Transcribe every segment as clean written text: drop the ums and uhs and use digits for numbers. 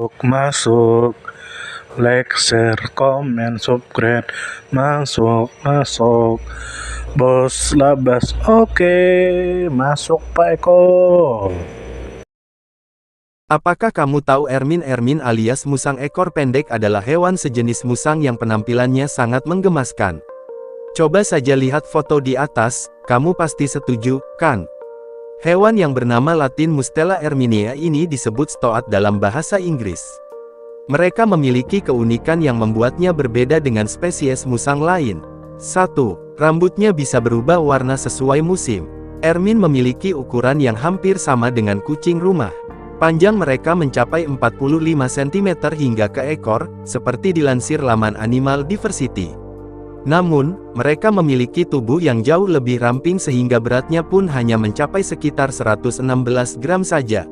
Masuk, like, share, comment, subscribe, masuk, bos labas, oke, masuk Pak Eko. Apakah kamu tahu ermin alias musang ekor pendek adalah hewan sejenis musang yang penampilannya sangat menggemaskan? Coba saja lihat foto di atas, kamu pasti setuju, kan? Hewan yang bernama Latin Mustela erminea ini disebut stoat dalam bahasa Inggris. Mereka memiliki keunikan yang membuatnya berbeda dengan spesies musang lain. 1. Rambutnya bisa berubah warna sesuai musim. Ermin memiliki ukuran yang hampir sama dengan kucing rumah. Panjang mereka mencapai 45 cm hingga ke ekor, seperti dilansir laman Animal Diversity. Namun, mereka memiliki tubuh yang jauh lebih ramping sehingga beratnya pun hanya mencapai sekitar 116 gram saja.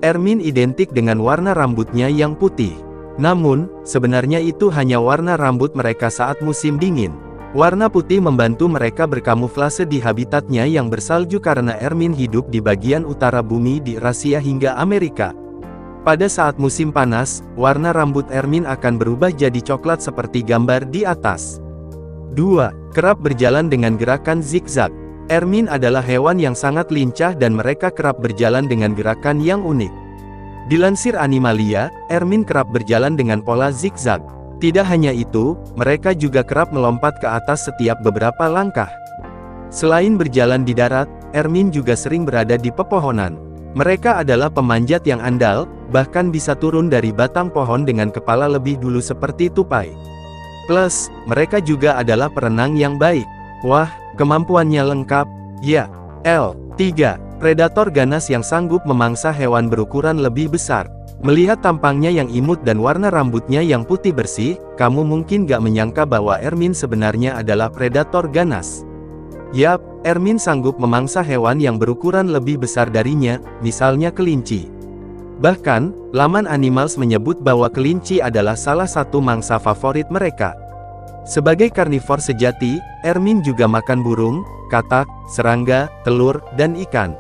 Ermin identik dengan warna rambutnya yang putih. Namun, sebenarnya itu hanya warna rambut mereka saat musim dingin. Warna putih membantu mereka berkamuflase di habitatnya yang bersalju karena ermin hidup di bagian utara bumi di Eurasia hingga Amerika. Pada saat musim panas, warna rambut ermin akan berubah jadi coklat seperti gambar di atas. 2. Kerap berjalan dengan gerakan zigzag. Ermin adalah hewan yang sangat lincah dan mereka kerap berjalan dengan gerakan yang unik. Dilansir Animalia, ermin kerap berjalan dengan pola zigzag. Tidak hanya itu, mereka juga kerap melompat ke atas setiap beberapa langkah. Selain berjalan di darat, ermin juga sering berada di pepohonan. Mereka adalah pemanjat yang andal, bahkan bisa turun dari batang pohon dengan kepala lebih dulu seperti tupai. Plus, mereka juga adalah perenang yang baik. Wah, kemampuannya lengkap. Ya. 3. Predator ganas yang sanggup memangsa hewan berukuran lebih besar. Melihat tampangnya yang imut dan warna rambutnya yang putih bersih, kamu mungkin gak menyangka bahwa ermin sebenarnya adalah predator ganas. Yap, ermin sanggup memangsa hewan yang berukuran lebih besar darinya, misalnya kelinci. Bahkan, laman Animals menyebut bahwa kelinci adalah salah satu mangsa favorit mereka. Sebagai karnivor sejati, ermin juga makan burung, katak, serangga, telur, dan ikan.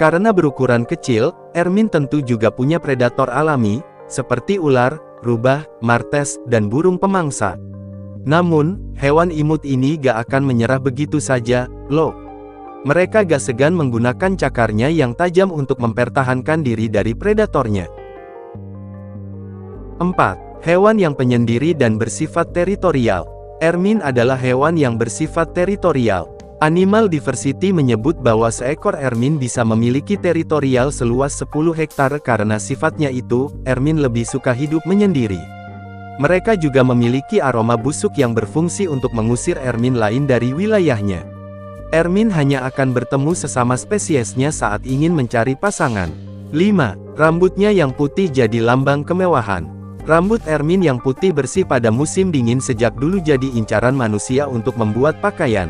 Karena berukuran kecil, ermin tentu juga punya predator alami, seperti ular, rubah, martes, dan burung pemangsa. Namun, hewan imut ini gak akan menyerah begitu saja, loh. Mereka gak segan menggunakan cakarnya yang tajam untuk mempertahankan diri dari predatornya. 4. Hewan yang penyendiri dan bersifat teritorial. Ermin adalah hewan yang bersifat teritorial. Animal Diversity menyebut bahwa seekor ermin bisa memiliki teritorial seluas 10 hektar karena sifatnya itu, ermin lebih suka hidup menyendiri. Mereka juga memiliki aroma busuk yang berfungsi untuk mengusir ermin lain dari wilayahnya. Ermin hanya akan bertemu sesama spesiesnya saat ingin mencari pasangan. 5. Rambutnya yang putih jadi lambang kemewahan. Rambut ermin yang putih bersih pada musim dingin sejak dulu jadi incaran manusia untuk membuat pakaian.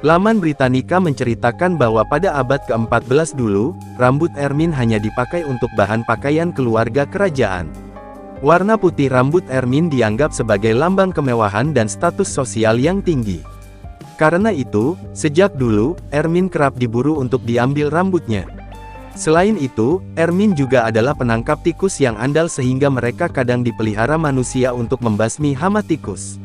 Laman Britannica menceritakan bahwa pada abad ke-14 dulu, rambut ermin hanya dipakai untuk bahan pakaian keluarga kerajaan. Warna putih rambut ermin dianggap sebagai lambang kemewahan dan status sosial yang tinggi. Karena itu, sejak dulu, ermin kerap diburu untuk diambil rambutnya. Selain itu, ermin juga adalah penangkap tikus yang andal sehingga mereka kadang dipelihara manusia untuk membasmi hama tikus.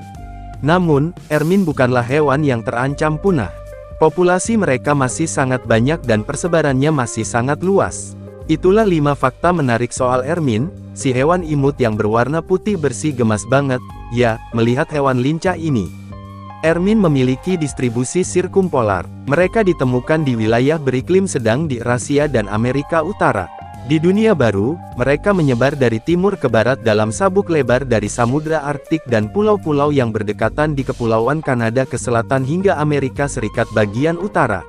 Namun, ermin bukanlah hewan yang terancam punah. Populasi mereka masih sangat banyak dan persebarannya masih sangat luas. Itulah 5 fakta menarik soal ermin, si hewan imut yang berwarna putih bersih gemas banget, ya, melihat hewan lincah ini. Ermin memiliki distribusi sirkumpolar. Mereka ditemukan di wilayah beriklim sedang di Eurasia dan Amerika Utara. Di dunia baru, mereka menyebar dari timur ke barat dalam sabuk lebar dari Samudra Arktik dan pulau-pulau yang berdekatan di Kepulauan Kanada ke selatan hingga Amerika Serikat bagian utara.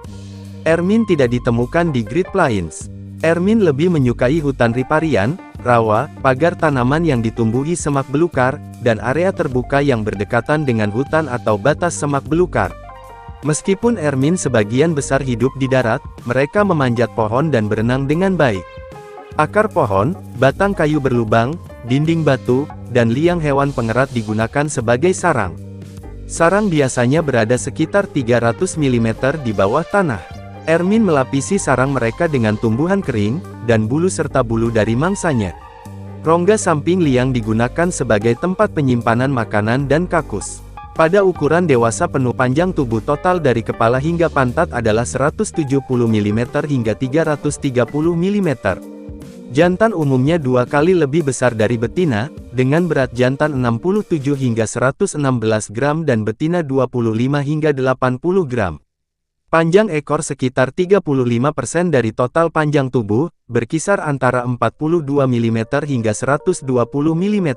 Ermin tidak ditemukan di Great Plains. Ermin lebih menyukai hutan riparian, rawa, pagar tanaman yang ditumbuhi semak belukar, dan area terbuka yang berdekatan dengan hutan atau batas semak belukar. Meskipun ermin sebagian besar hidup di darat, mereka memanjat pohon dan berenang dengan baik. Akar pohon, batang kayu berlubang, dinding batu, dan liang hewan pengerat digunakan sebagai sarang. Sarang biasanya berada sekitar 300 mm di bawah tanah. Ermin melapisi sarang mereka dengan tumbuhan kering, dan bulu serta bulu dari mangsanya. Rongga samping liang digunakan sebagai tempat penyimpanan makanan dan kakus. Pada ukuran dewasa penuh panjang tubuh total dari kepala hingga pantat adalah 170 mm hingga 330 mm. Jantan umumnya 2 kali lebih besar dari betina, dengan berat jantan 67 hingga 116 gram dan betina 25 hingga 80 gram. Panjang ekor sekitar 35% dari total panjang tubuh, berkisar antara 42 mm hingga 120 mm.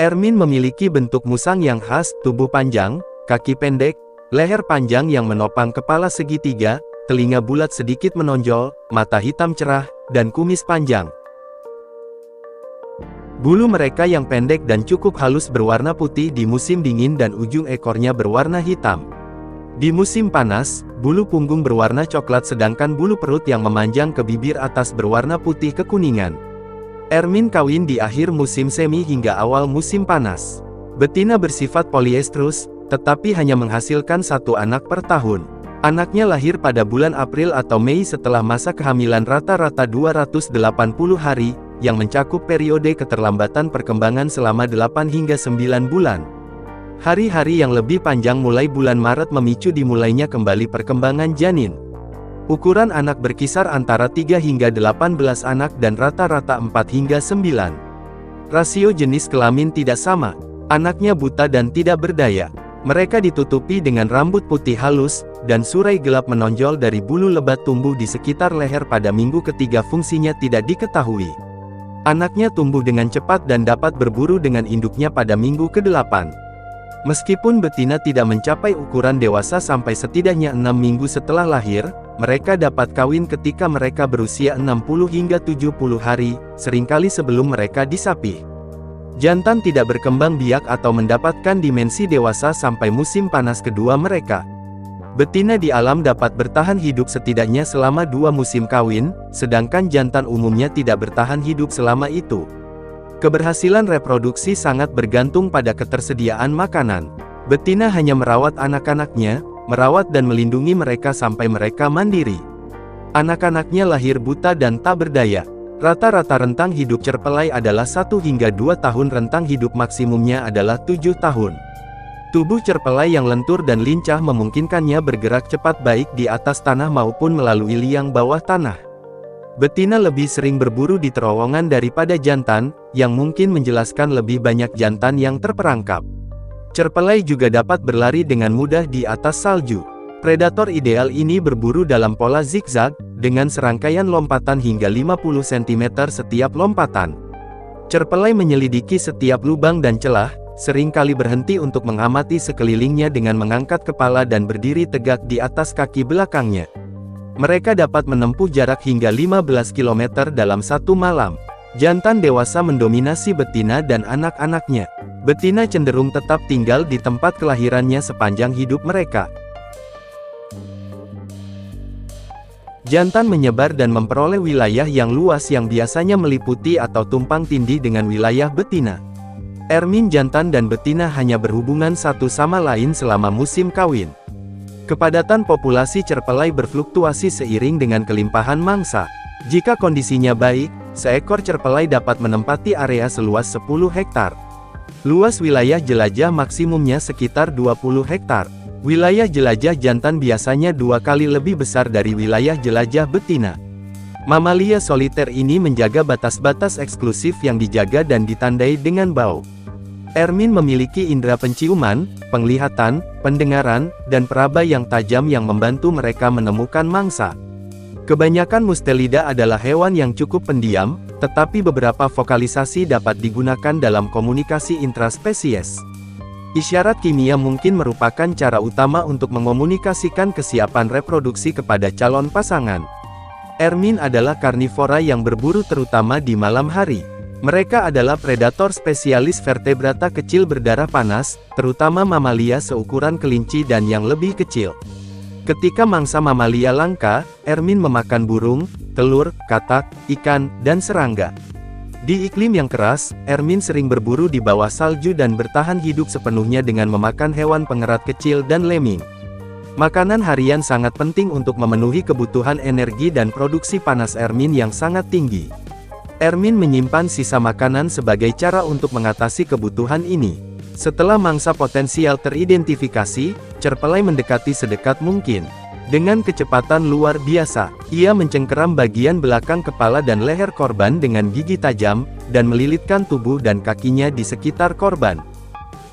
Ermin memiliki bentuk musang yang khas, tubuh panjang, kaki pendek, leher panjang yang menopang kepala segitiga, telinga bulat sedikit menonjol, mata hitam cerah, dan kumis panjang. Bulu mereka yang pendek dan cukup halus berwarna putih di musim dingin dan ujung ekornya berwarna hitam. Di musim panas, bulu punggung berwarna coklat sedangkan bulu perut yang memanjang ke bibir atas berwarna putih kekuningan. Ermin kawin di akhir musim semi hingga awal musim panas. Betina bersifat poliestrus, tetapi hanya menghasilkan 1 anak per tahun. Anaknya lahir pada bulan April atau Mei setelah masa kehamilan rata-rata 280 hari, yang mencakup periode keterlambatan perkembangan selama 8 hingga 9 bulan. Hari-hari yang lebih panjang mulai bulan Maret memicu dimulainya kembali perkembangan janin. Ukuran anak berkisar antara 3 hingga 18 anak dan rata-rata 4 hingga 9. Rasio jenis kelamin tidak sama. Anaknya buta dan tidak berdaya. Mereka ditutupi dengan rambut putih halus, dan surai gelap menonjol dari bulu lebat tumbuh di sekitar leher pada minggu ketiga. Fungsinya tidak diketahui. Anaknya tumbuh dengan cepat dan dapat berburu dengan induknya pada minggu ke-8. Meskipun betina tidak mencapai ukuran dewasa sampai setidaknya 6 minggu setelah lahir, mereka dapat kawin ketika mereka berusia 60 hingga 70 hari, seringkali sebelum mereka disapih. Jantan tidak berkembang biak atau mendapatkan dimensi dewasa sampai musim panas kedua mereka. Betina di alam dapat bertahan hidup setidaknya selama 2 musim kawin, sedangkan jantan umumnya tidak bertahan hidup selama itu. Keberhasilan reproduksi sangat bergantung pada ketersediaan makanan. Betina hanya merawat anak-anaknya, merawat dan melindungi mereka sampai mereka mandiri. Anak-anaknya lahir buta dan tak berdaya. Rata-rata rentang hidup cerpelai adalah 1 hingga 2 tahun, rentang hidup maksimumnya adalah 7 tahun. Tubuh cerpelai yang lentur dan lincah memungkinkannya bergerak cepat baik di atas tanah maupun melalui liang bawah tanah. Betina lebih sering berburu di terowongan daripada jantan, yang mungkin menjelaskan lebih banyak jantan yang terperangkap. Cerpelai juga dapat berlari dengan mudah di atas salju. Predator ideal ini berburu dalam pola zigzag, dengan serangkaian lompatan hingga 50 cm setiap lompatan. Cerpelai menyelidiki setiap lubang dan celah, seringkali berhenti untuk mengamati sekelilingnya dengan mengangkat kepala dan berdiri tegak di atas kaki belakangnya. Mereka dapat menempuh jarak hingga 15 km dalam 1 malam. Jantan dewasa mendominasi betina dan anak-anaknya. Betina cenderung tetap tinggal di tempat kelahirannya sepanjang hidup mereka. Jantan menyebar dan memperoleh wilayah yang luas yang biasanya meliputi atau tumpang tindih dengan wilayah betina. Ermin jantan dan betina hanya berhubungan satu sama lain selama musim kawin. Kepadatan populasi cerpelai berfluktuasi seiring dengan kelimpahan mangsa. Jika kondisinya baik, seekor cerpelai dapat menempati area seluas 10 hektar. Luas wilayah jelajah maksimumnya sekitar 20 hektar. Wilayah jelajah jantan biasanya 2 kali lebih besar dari wilayah jelajah betina. Mamalia soliter ini menjaga batas-batas eksklusif yang dijaga dan ditandai dengan bau. Ermin memiliki indera penciuman, penglihatan, pendengaran, dan peraba yang tajam yang membantu mereka menemukan mangsa. Kebanyakan mustelida adalah hewan yang cukup pendiam, tetapi beberapa vokalisasi dapat digunakan dalam komunikasi intraspesies. Isyarat kimia mungkin merupakan cara utama untuk mengomunikasikan kesiapan reproduksi kepada calon pasangan. Ermin adalah karnivora yang berburu terutama di malam hari. Mereka adalah predator spesialis vertebrata kecil berdarah panas, terutama mamalia seukuran kelinci dan yang lebih kecil. Ketika mangsa mamalia langka, Ermin memakan burung, telur, katak, ikan, dan serangga. Di iklim yang keras, Ermin sering berburu di bawah salju dan bertahan hidup sepenuhnya dengan memakan hewan pengerat kecil dan lemming. Makanan harian sangat penting untuk memenuhi kebutuhan energi dan produksi panas Ermin yang sangat tinggi. Ermin menyimpan sisa makanan sebagai cara untuk mengatasi kebutuhan ini. Setelah mangsa potensial teridentifikasi, Cerpelai mendekati sedekat mungkin. Dengan kecepatan luar biasa, ia mencengkeram bagian belakang kepala dan leher korban dengan gigi tajam, dan melilitkan tubuh dan kakinya di sekitar korban.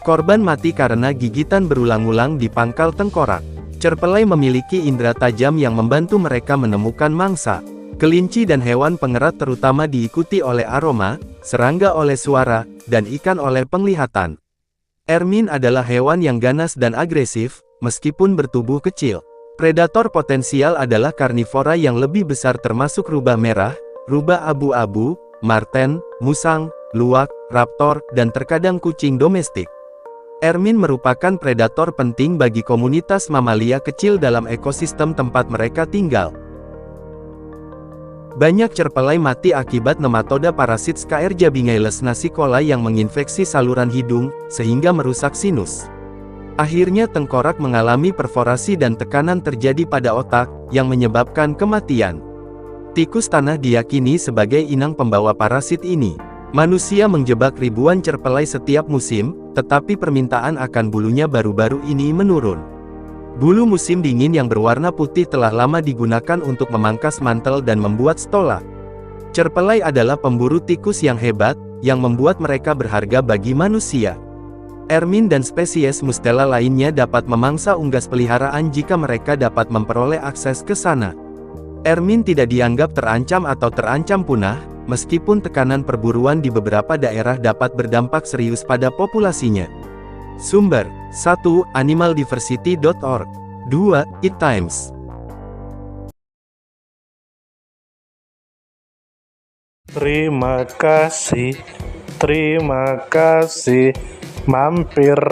Korban mati karena gigitan berulang-ulang di pangkal tengkorak. Cerpelai memiliki indera tajam yang membantu mereka menemukan mangsa. Kelinci dan hewan pengerat terutama diikuti oleh aroma, serangga oleh suara, dan ikan oleh penglihatan. Ermin adalah hewan yang ganas dan agresif, meskipun bertubuh kecil. Predator potensial adalah karnivora yang lebih besar termasuk rubah merah, rubah abu-abu, marten, musang, luwak, raptor, dan terkadang kucing domestik. Ermin merupakan predator penting bagi komunitas mamalia kecil dalam ekosistem tempat mereka tinggal. Banyak cerpelai mati akibat nematoda parasit Scarajaebingailus nasicola yang menginfeksi saluran hidung, sehingga merusak sinus. Akhirnya tengkorak mengalami perforasi dan tekanan terjadi pada otak, yang menyebabkan kematian. Tikus tanah diyakini sebagai inang pembawa parasit ini. Manusia menjebak ribuan cerpelai setiap musim, tetapi permintaan akan bulunya baru-baru ini menurun. Bulu musim dingin yang berwarna putih telah lama digunakan untuk memangkas mantel dan membuat stola. Cerpelai adalah pemburu tikus yang hebat, yang membuat mereka berharga bagi manusia. Ermin dan spesies mustela lainnya dapat memangsa unggas peliharaan jika mereka dapat memperoleh akses ke sana. Ermin tidak dianggap terancam atau terancam punah, meskipun tekanan perburuan di beberapa daerah dapat berdampak serius pada populasinya. Sumber: 1. Animaldiversity.org. 2. It-Times. Terima kasih, mampir.